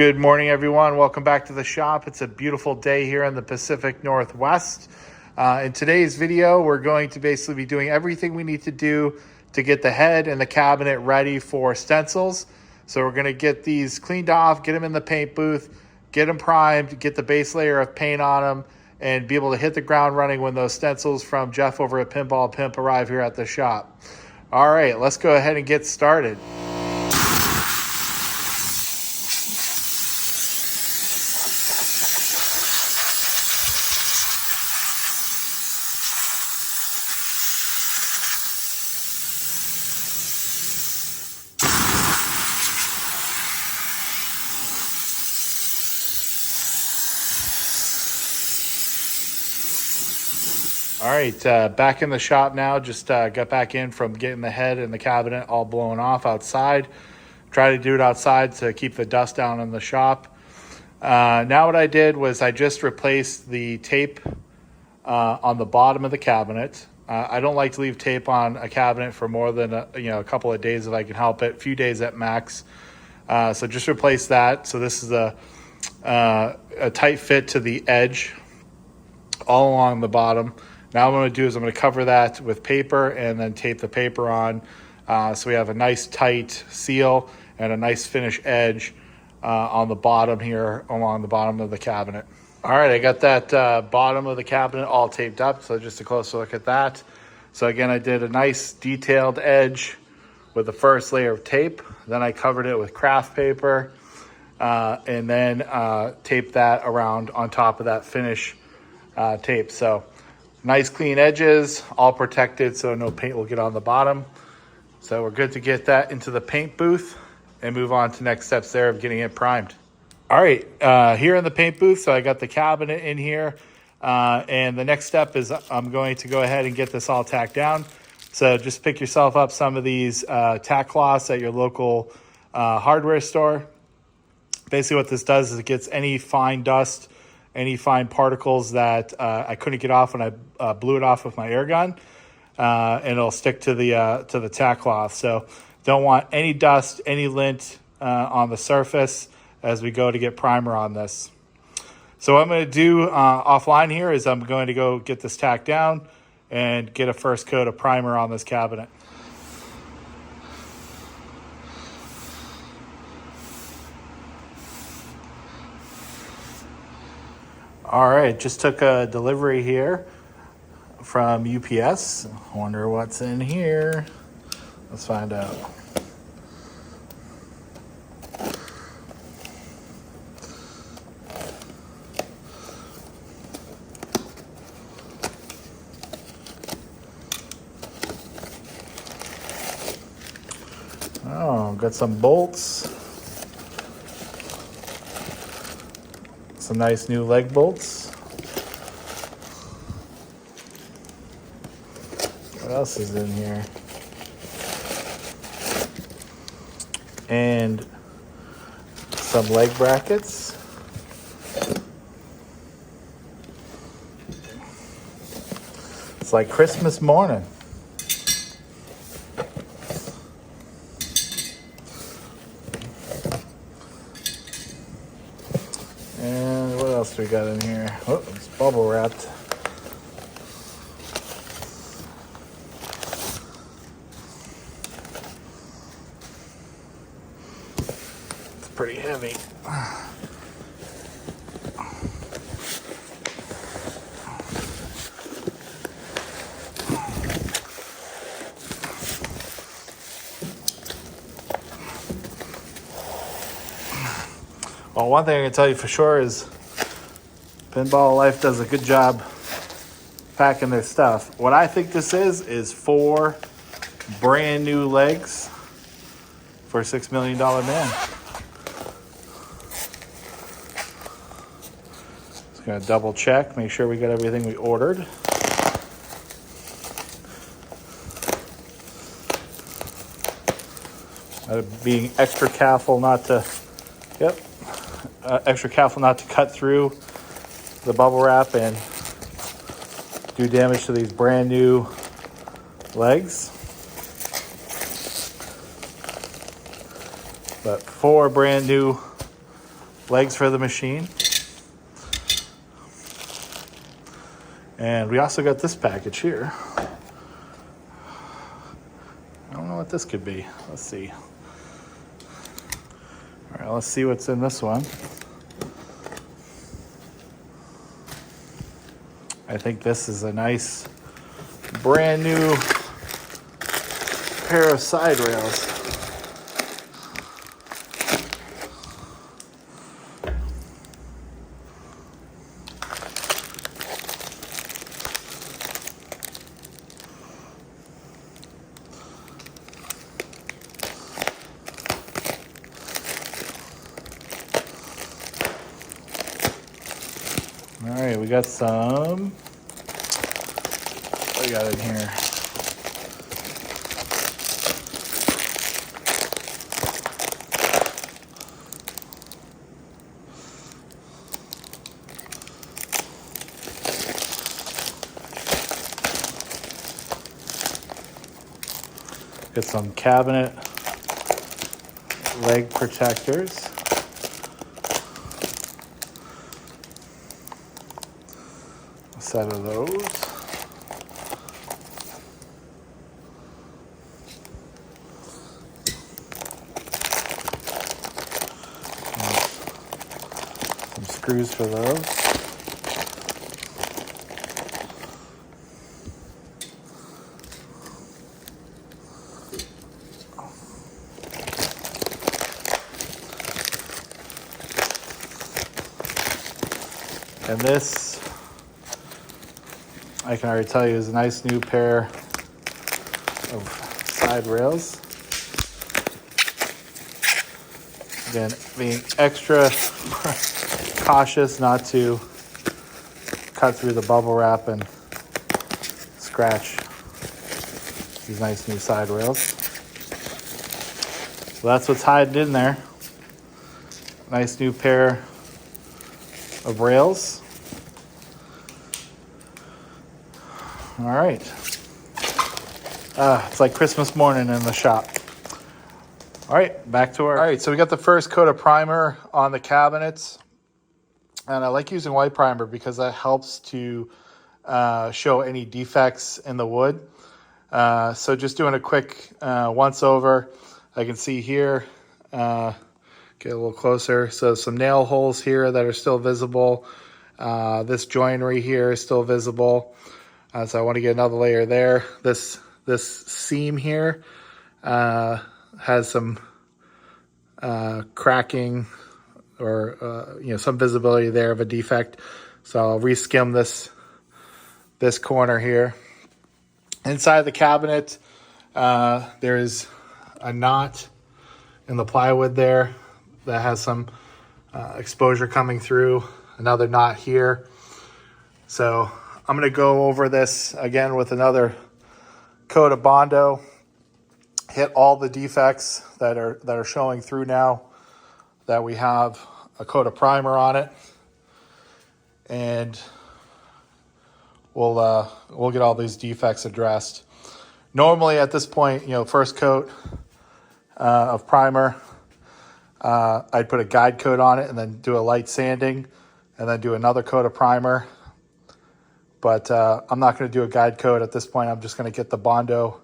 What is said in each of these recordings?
Good morning, everyone. Welcome back to the shop. It's a beautiful day here in the Pacific Northwest. In today's video, we're going to basically be doing everything we need to do to get the head and the cabinet ready for stencils. So we're going to get these cleaned off, get them in the paint booth, get them primed, get the base layer of paint on them, and be able to hit the ground running when those stencils from Jeff over at Pinball Pimp arrive here at the shop. All right, let's go ahead and get started. All right, back in the shop now. Just got back in from getting the head and the cabinet all blown off outside. Try to do it outside to keep the dust down in the shop. Now what I did was I just replaced the tape on the bottom of the cabinet. I don't like to leave tape on a cabinet for more than a couple of days if I can help it, a few days at max. So just replace that. So this is a tight fit to the edge all along the bottom. Now what I'm going to do is I'm going to cover that with paper and then tape the paper on so we have a nice tight seal and a nice finish edge on the bottom here along the bottom of the cabinet. All right, I got that bottom of the cabinet all taped up, so just a closer look at that. So again, I did a nice detailed edge with the first layer of tape. Then I covered it with craft paper and then taped that around on top of that finish tape. So nice clean edges, all protected so no paint will get on the bottom. So we're good to get that into the paint booth and move on to next steps there of getting it primed. All right, here in the paint booth, so I got the cabinet in here. And the next step is I'm going to go ahead and get this all tacked down. So just pick yourself up some of these tack cloths at your local hardware store. Basically what this does is it gets any fine dust, any fine particles that I couldn't get off when I blew it off with my air gun, and it'll stick to the tack cloth. So don't want any dust, any lint on the surface as we go to get primer on this. So what I'm going to do offline here is I'm going to go get this tacked down and get a first coat of primer on this cabinet. All right, just took a delivery here from UPS. I wonder what's in here. Let's find out. Oh, got some bolts. Some nice new leg bolts. What else is in here? And some leg brackets. It's like Christmas morning. And what else do we got in here? Oh, it's bubble wrapped. It's pretty heavy. Well, one thing I can tell you for sure is Pinball Life does a good job packing their stuff. What I think this is 4 brand new legs for a $6 million man. Just gonna double check, make sure we got everything we ordered. Being extra careful not to, extra careful not to cut through the bubble wrap and do damage to these brand new legs. But 4 brand new legs for the machine. And we also got this package here. I don't know what this could be. Let's see. All right, let's see what's in this one. I think this is a nice brand new pair of side rails. All right, we got some. What do we got in here? Got some cabinet leg protectors. A set of those. Some screws for those. And this, I can already tell you, is a nice new pair of side rails. Again, being extra cautious not to cut through the bubble wrap and scratch these nice new side rails. So that's what's hiding in there. Nice new pair of rails. All right. It's like Christmas morning in the shop. All right, back to our... All right, so we got the first coat of primer on the cabinets. And I like using white primer because that helps to show any defects in the wood. So just doing a quick once over. I can see here, get a little closer. So some nail holes here that are still visible. This joinery here is still visible. So I want to get another layer there. This seam here has some cracking or some visibility there of a defect. So I'll reskim this corner here. Inside the cabinet, there is a knot in the plywood there that has some exposure coming through. Another knot here. So I'm going to go over this again with another coat of Bondo. Hit all the defects that are showing through now that we have a coat of primer on it, and we'll get all these defects addressed. Normally at this point, first coat of primer, I'd put a guide coat on it and then do a light sanding and then do another coat of primer. But I'm not going to do a guide coat at this point. I'm just going to get the Bondo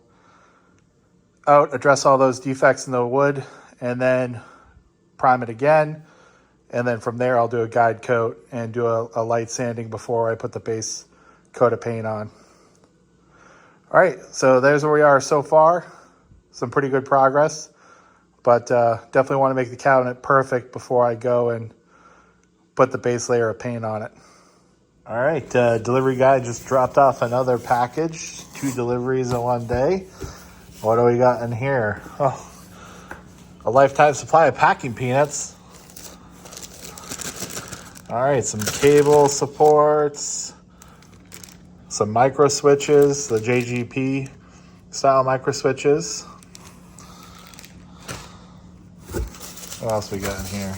out, address all those defects in the wood, and then prime it again. And then from there, I'll do a guide coat and do a light sanding before I put the base coat of paint on. All right, so there's where we are so far. Some pretty good progress, but definitely want to make the cabinet perfect before I go and put the base layer of paint on it. All right, delivery guy just dropped off another package. 2 deliveries in one day. What do we got in here? Oh, a lifetime supply of packing peanuts. All right, some cable supports, some micro switches, the JGP style micro switches. What else we got in here?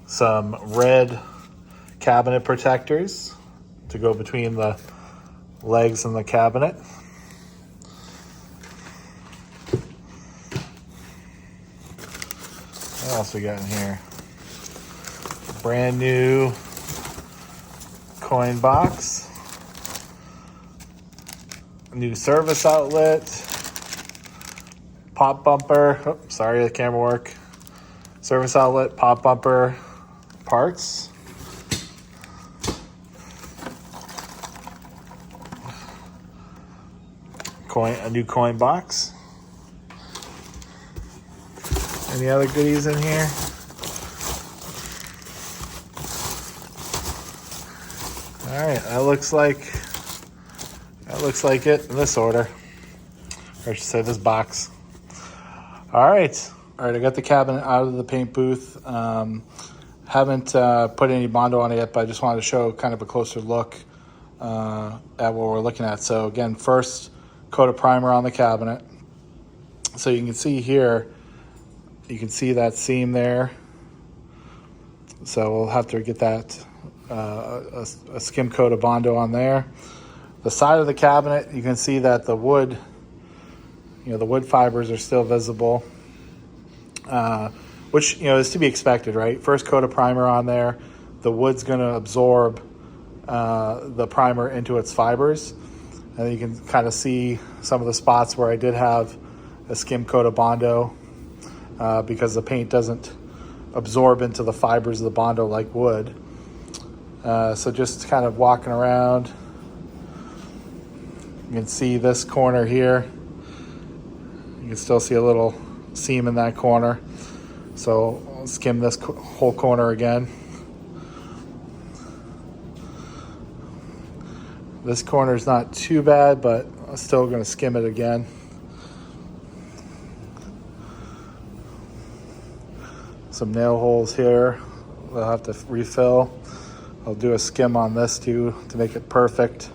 Some red cabinet protectors to go between the legs and the cabinet. else we got in here? Brand new coin box. New service outlet. Pop bumper. Oh, sorry, the camera work. Service outlet, pop bumper parts. A new coin box. Any other goodies in here? All right, that looks like it in this order. Or I should say this box. All right, I got the cabinet out of the paint booth. Haven't put any Bondo on it yet, but I just wanted to show kind of a closer look at what we're looking at. So again, first, coat of primer on the cabinet. So you can see here, you can see that seam there. So we'll have to get that a skim coat of Bondo on there. The side of the cabinet, you can see that the wood, the wood fibers are still visible, which is to be expected, right? First coat of primer on there, the wood's going to absorb the primer into its fibers. And you can kind of see some of the spots where I did have a skim coat of Bondo because the paint doesn't absorb into the fibers of the Bondo like wood. So just kind of walking around, you can see this corner here. You can still see a little seam in that corner. So I'll skim this whole corner again. This corner is not too bad, but I'm still going to skim it again. Some nail holes here I'll have to refill. I'll do a skim on this too to make it perfect.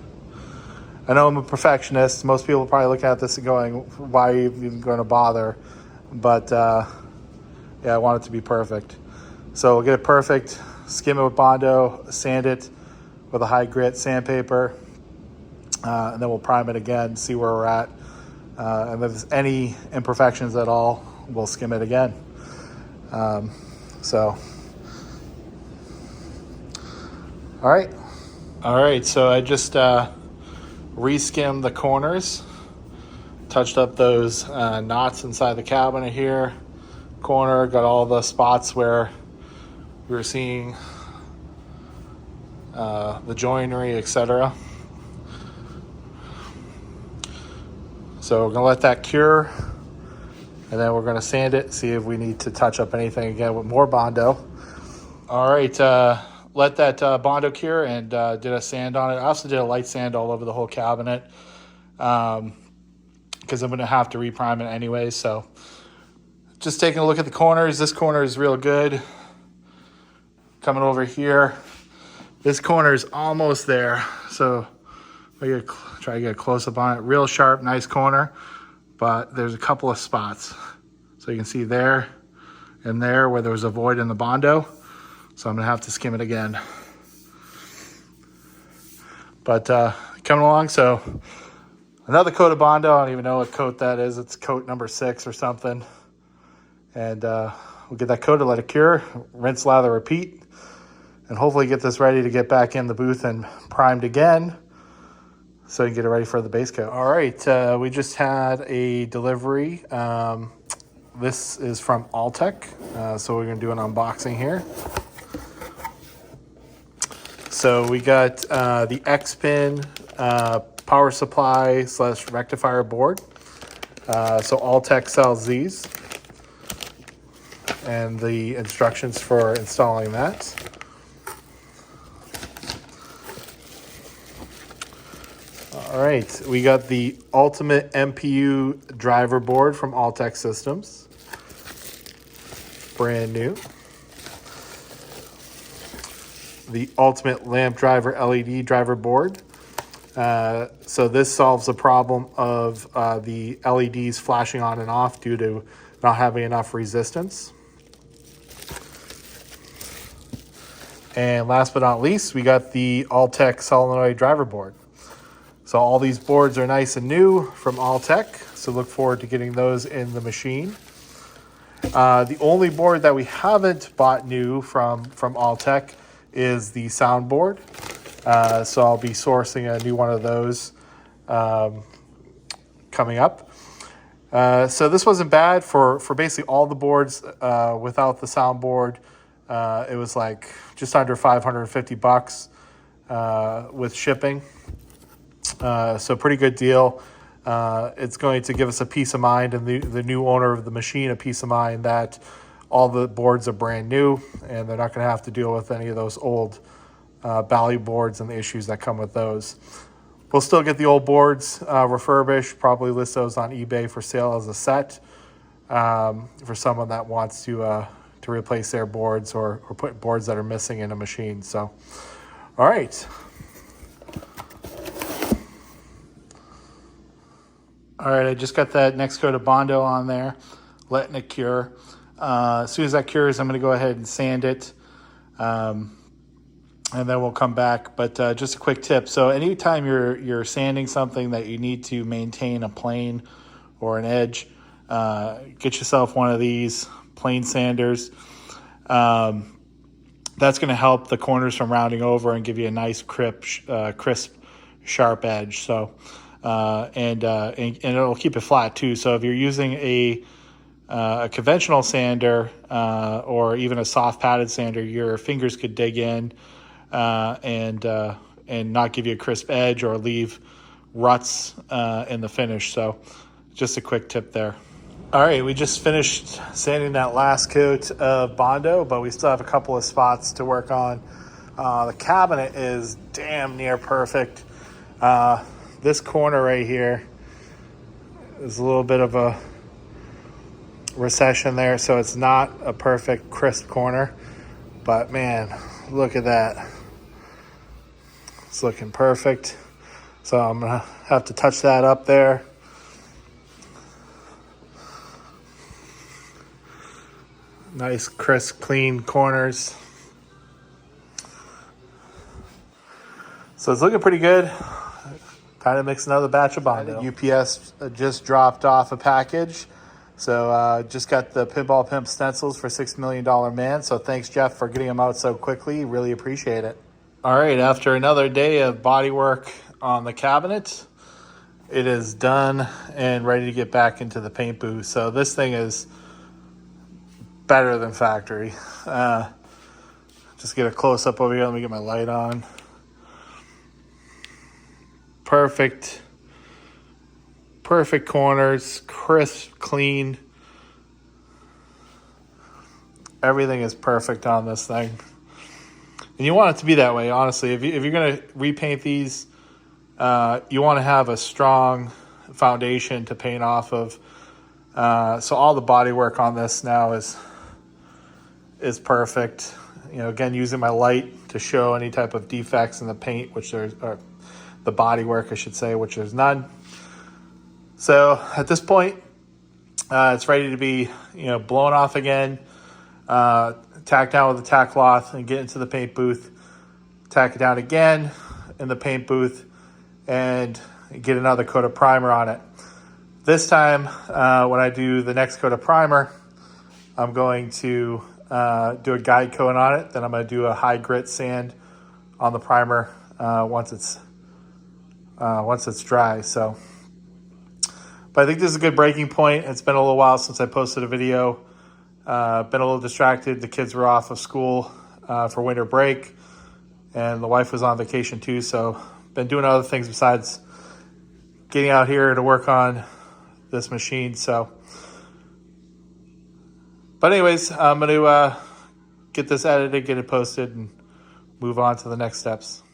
I know I'm a perfectionist. Most people are probably looking at this and going, why are you even going to bother? But yeah, I want it to be perfect. So we'll get it perfect, skim it with Bondo, sand it with a high grit sandpaper. And then we'll prime it again, see where we're at. And if there's any imperfections at all, we'll skim it again. All right, so I just re-skimmed the corners, touched up those knots inside the cabinet here. Corner, got all the spots where we were seeing the joinery, etc. So we're going to let that cure, and then we're going to sand it, see if we need to touch up anything again with more Bondo. All right, let that Bondo cure and did a sand on it. I also did a light sand all over the whole cabinet because I'm going to have to reprime it anyway. So just taking a look at the corners. This corner is real good. Coming over here, this corner is almost there. So I try to get a close-up on it. Real sharp, nice corner, but there's a couple of spots. So you can see there and there where there was a void in the Bondo. So I'm going to have to skim it again. But coming along, so another coat of Bondo. I don't even know what coat that is. It's coat number 6 or something. And we'll get that coated, let it cure, rinse, lather, repeat, and hopefully get this ready to get back in the booth and primed again so you can get it ready for the base coat. All right, we just had a delivery. This is from Alltek, so we're going to do an unboxing here. So we got the X-Pin power supply / rectifier board. So Alltek sells these and the instructions for installing that. All right, we got the Ultimate MPU driver board from Alltek Systems. Brand new. The Ultimate Lamp Driver LED driver board. So this solves the problem of the LEDs flashing on and off due to not having enough resistance. And last but not least, we got the Alltek solenoid driver board. So all these boards are nice and new from Alltek, so look forward to getting those in the machine. The only board that we haven't bought new from Alltek is the soundboard. So I'll be sourcing a new one of those coming up. So this wasn't bad for basically all the boards without the soundboard. It was like just under $550 with shipping. So pretty good deal. It's going to give us a peace of mind, and the new owner of the machine a peace of mind that all the boards are brand new and they're not going to have to deal with any of those old Bally boards and the issues that come with those. We'll still get the old boards refurbished, probably list those on eBay for sale as a set for someone that wants to replace their boards or put boards that are missing in a machine. So, all right. All right, I just got that next coat of Bondo on there, letting it cure. As soon as that cures, I'm going to go ahead and sand it, and then we'll come back. But just a quick tip. So anytime you're sanding something that you need to maintain a plane or an edge, get yourself one of these plane sanders. That's going to help the corners from rounding over and give you a nice crisp, sharp edge. So. And it'll keep it flat too. So if you're using a conventional sander or even a soft padded sander, your fingers could dig in and not give you a crisp edge or leave ruts in the finish. So just a quick tip there. All right, we just finished sanding that last coat of Bondo, but we still have a couple of spots to work on. The cabinet is damn near perfect. This corner right here is a little bit of a recession there, so it's not a perfect crisp corner. But man, look at that. It's looking perfect. So I'm gonna have to touch that up there. Nice, crisp, clean corners. So it's looking pretty good. Time to mix another batch of Bondo. UPS just dropped off a package. So just got the Pinball Pimp stencils for $6 Million Man. So thanks, Jeff, for getting them out so quickly. Really appreciate it. All right, after another day of body work on the cabinet, it is done and ready to get back into the paint booth. So this thing is better than factory. Just get a close-up over here. Let me get my light on. Perfect corners, crisp, clean. Everything is perfect on this thing. And you want it to be that way, honestly. If you're going to repaint these, you want to have a strong foundation to paint off of. So all the body work on this now is perfect. You know, again, using my light to show any type of defects in the paint, which there's... the body work, I should say, which there's none. So at this point, it's ready to be, blown off again, tack down with the tack cloth and get into the paint booth, tack it down again in the paint booth, and get another coat of primer on it. This time, when I do the next coat of primer, I'm going to do a guide coat on it. Then I'm going to do a high grit sand on the primer once it's dry. So, but I think this is a good breaking point. It's been a little while since I posted a video. Been a little distracted. The kids were off of school for winter break, and the wife was on vacation too. So, been doing other things besides getting out here to work on this machine. So, but anyways, I'm going to get this edited, get it posted, and move on to the next steps.